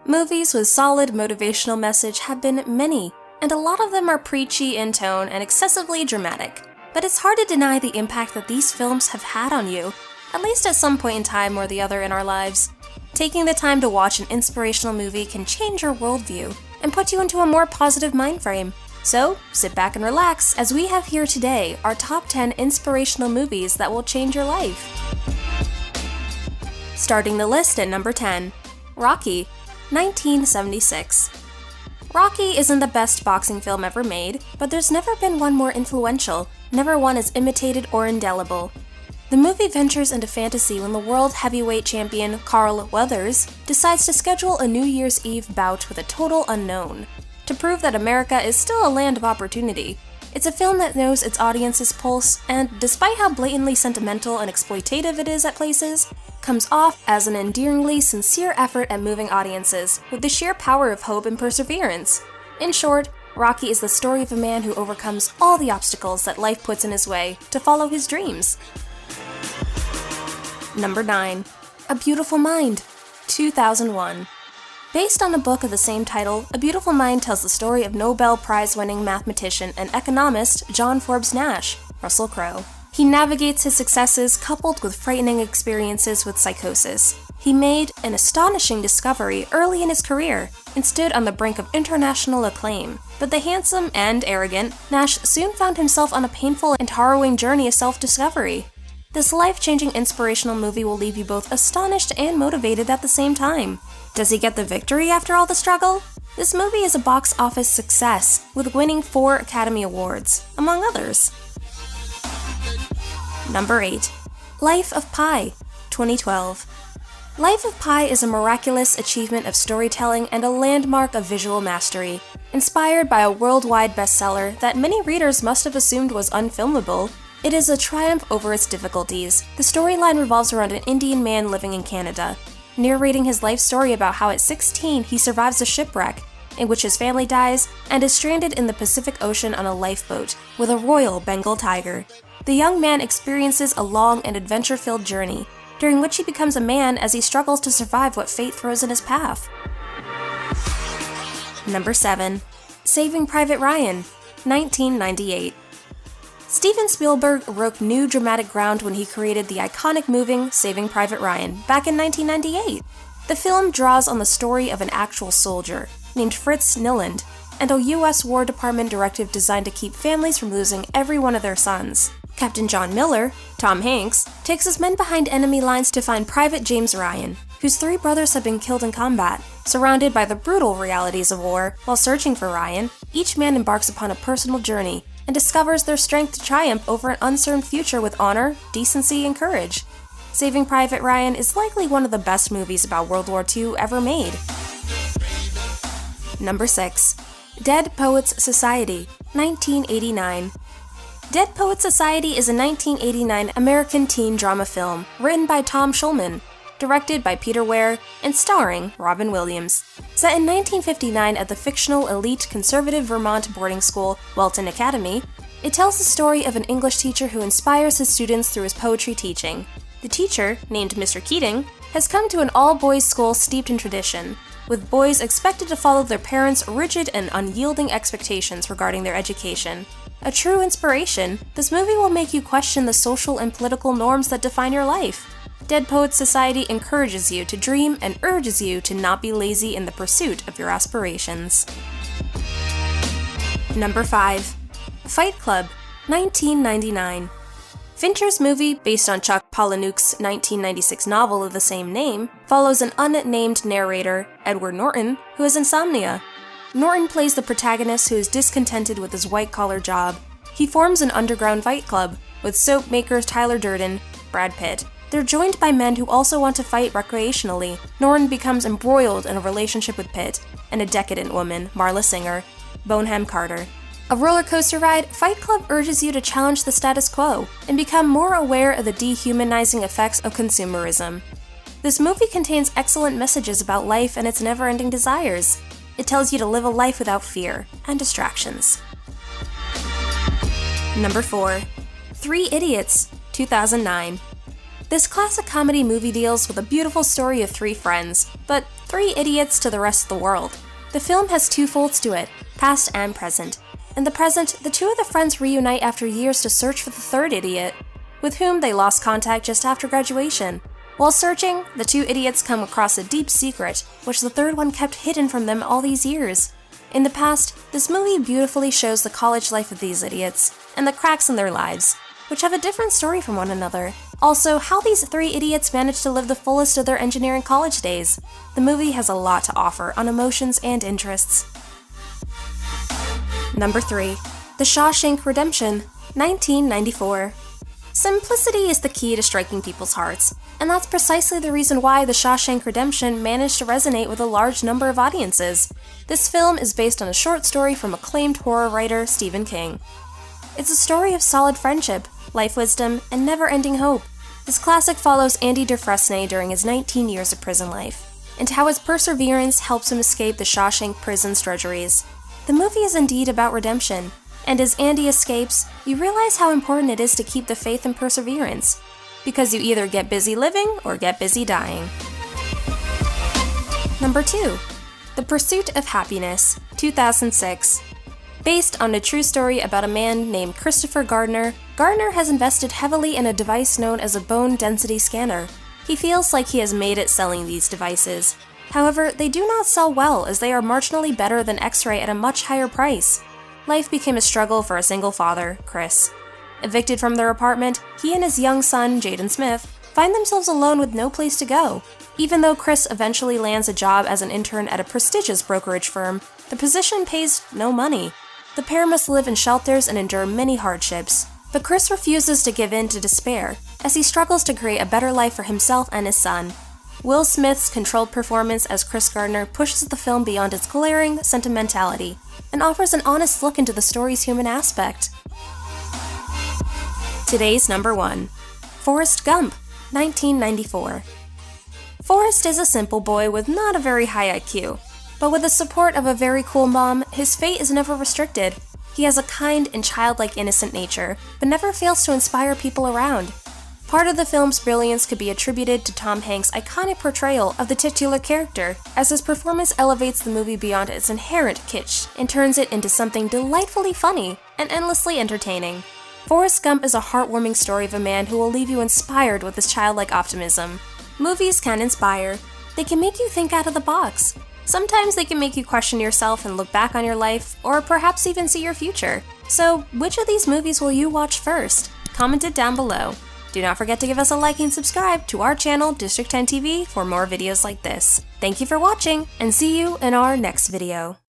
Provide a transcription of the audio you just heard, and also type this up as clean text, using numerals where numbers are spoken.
Movies with solid motivational message have been many, and a lot of them are preachy in tone and excessively dramatic. But it's hard to deny the impact that these films have had on you, at least at some point in time or the other in our lives. Taking the time to watch an inspirational movie can change your worldview and put you into a more positive mind frame. So, sit back and relax as we have here today our top 10 inspirational movies that will change your life. Starting the list at number 10, Rocky, 1976. Rocky isn't the best boxing film ever made, but there's never been one more influential, never one as imitated or indelible. The movie ventures into fantasy when the world heavyweight champion Carl Weathers decides to schedule a New Year's Eve bout with a total unknown, to prove that America is still a land of opportunity. It's a film that knows its audience's pulse, and despite how blatantly sentimental and exploitative it is at places, comes off as an endearingly sincere effort at moving audiences with the sheer power of hope and perseverance. In short, Rocky is the story of a man who overcomes all the obstacles that life puts in his way to follow his dreams. Number 9, A Beautiful Mind, 2001. Based on a book of the same title, A Beautiful Mind tells the story of Nobel Prize-winning mathematician and economist John Forbes Nash, Russell Crowe. He navigates his successes coupled with frightening experiences with psychosis. He made an astonishing discovery early in his career and stood on the brink of international acclaim. But the handsome and arrogant Nash soon found himself on a painful and harrowing journey of self-discovery. This life-changing inspirational movie will leave you both astonished and motivated at the same time. Does he get the victory after all the struggle? This movie is a box office success, with winning 4 Academy Awards, among others. Number 8, Life of Pi, 2012. Life of Pi is a miraculous achievement of storytelling and a landmark of visual mastery. Inspired by a worldwide bestseller that many readers must have assumed was unfilmable, it is a triumph over its difficulties. The storyline revolves around an Indian man living in Canada, narrating his life story about how at 16 he survives a shipwreck in which his family dies and is stranded in the Pacific Ocean on a lifeboat with a royal Bengal tiger. The young man experiences a long and adventure-filled journey, during which he becomes a man as he struggles to survive what fate throws in his path. Number 7, Saving Private Ryan, 1998. Steven Spielberg broke new dramatic ground when he created the iconic movie Saving Private Ryan back in 1998. The film draws on the story of an actual soldier named Fritz Nilland and a U.S. War Department directive designed to keep families from losing every one of their sons. Captain John Miller, Tom Hanks, takes his men behind enemy lines to find Private James Ryan, whose 3 brothers have been killed in combat. Surrounded by the brutal realities of war, while searching for Ryan, each man embarks upon a personal journey and discovers their strength to triumph over an uncertain future with honor, decency, and courage. Saving Private Ryan is likely one of the best movies about World War II ever made. Number 6, Dead Poets Society, 1989. Dead Poets Society is a 1989 American teen drama film written by Tom Schulman, directed by Peter Weir, and starring Robin Williams. Set in 1959 at the fictional elite conservative Vermont boarding school Welton Academy, it tells the story of an English teacher who inspires his students through his poetry teaching. The teacher, named Mr. Keating, has come to an all-boys school steeped in tradition, with boys expected to follow their parents' rigid and unyielding expectations regarding their education. A true inspiration, this movie will make you question the social and political norms that define your life. Dead Poets Society encourages you to dream and urges you to not be lazy in the pursuit of your aspirations. Number 5, Fight Club, 1999. Fincher's movie, based on Chuck Palahniuk's 1996 novel of the same name, follows an unnamed narrator, Edward Norton, who has insomnia. Norton plays the protagonist who is discontented with his white-collar job. He forms an underground fight club, with soap makers Tyler Durden, Brad Pitt. They're joined by men who also want to fight recreationally. Norton becomes embroiled in a relationship with Pitt, and a decadent woman, Marla Singer, Bonham Carter. A roller coaster ride, Fight Club urges you to challenge the status quo and become more aware of the dehumanizing effects of consumerism. This movie contains excellent messages about life and its never-ending desires. It tells you to live a life without fear and distractions. Number 4, 3 Idiots, 2009. This classic comedy movie deals with a beautiful story of 3 friends, but 3 idiots to the rest of the world. The film has 2 folds to it, past and present. In the present, the 2 of the friends reunite after years to search for the 3rd idiot, with whom they lost contact just after graduation. While searching, the 2 idiots come across a deep secret, which the 3rd one kept hidden from them all these years. In the past, this movie beautifully shows the college life of these idiots, and the cracks in their lives, which have a different story from one another. Also, how these 3 idiots managed to live the fullest of their engineering college days. The movie has a lot to offer on emotions and interests. Number 3. The Shawshank Redemption, 1994. Simplicity is the key to striking people's hearts, and that's precisely the reason why The Shawshank Redemption managed to resonate with a large number of audiences. This film is based on a short story from acclaimed horror writer Stephen King. It's a story of solid friendship, life wisdom, and never-ending hope. This classic follows Andy Dufresne during his 19 years of prison life, and how his perseverance helps him escape the Shawshank prison's drudgeries. The movie is indeed about redemption, and as Andy escapes, you realize how important it is to keep the faith and perseverance, because you either get busy living or get busy dying. Number 2. The Pursuit of Happyness, 2006. Based on a true story about a man named Christopher Gardner, Gardner has invested heavily in a device known as a bone density scanner. He feels like he has made it selling these devices. However, they do not sell well as they are marginally better than X-ray at a much higher price. Life became a struggle for a single father, Chris. Evicted from their apartment, he and his young son, Jaden Smith, find themselves alone with no place to go. Even though Chris eventually lands a job as an intern at a prestigious brokerage firm, the position pays no money. The pair must live in shelters and endure many hardships, but Chris refuses to give in to despair, as he struggles to create a better life for himself and his son. Will Smith's controlled performance as Chris Gardner pushes the film beyond its glaring sentimentality, and offers an honest look into the story's human aspect. Today's number 1. Forrest Gump, 1994. Forrest is a simple boy with not a very high IQ, but with the support of a very cool mom, his fate is never restricted. He has a kind and childlike innocent nature, but never fails to inspire people around. Part of the film's brilliance could be attributed to Tom Hanks' iconic portrayal of the titular character, as his performance elevates the movie beyond its inherent kitsch and turns it into something delightfully funny and endlessly entertaining. Forrest Gump is a heartwarming story of a man who will leave you inspired with his childlike optimism. Movies can inspire. They can make you think out of the box. Sometimes they can make you question yourself and look back on your life, or perhaps even see your future. So, which of these movies will you watch first? Comment it down below. Do not forget to give us a like and subscribe to our channel, District 10 TV, for more videos like this. Thank you for watching, and see you in our next video.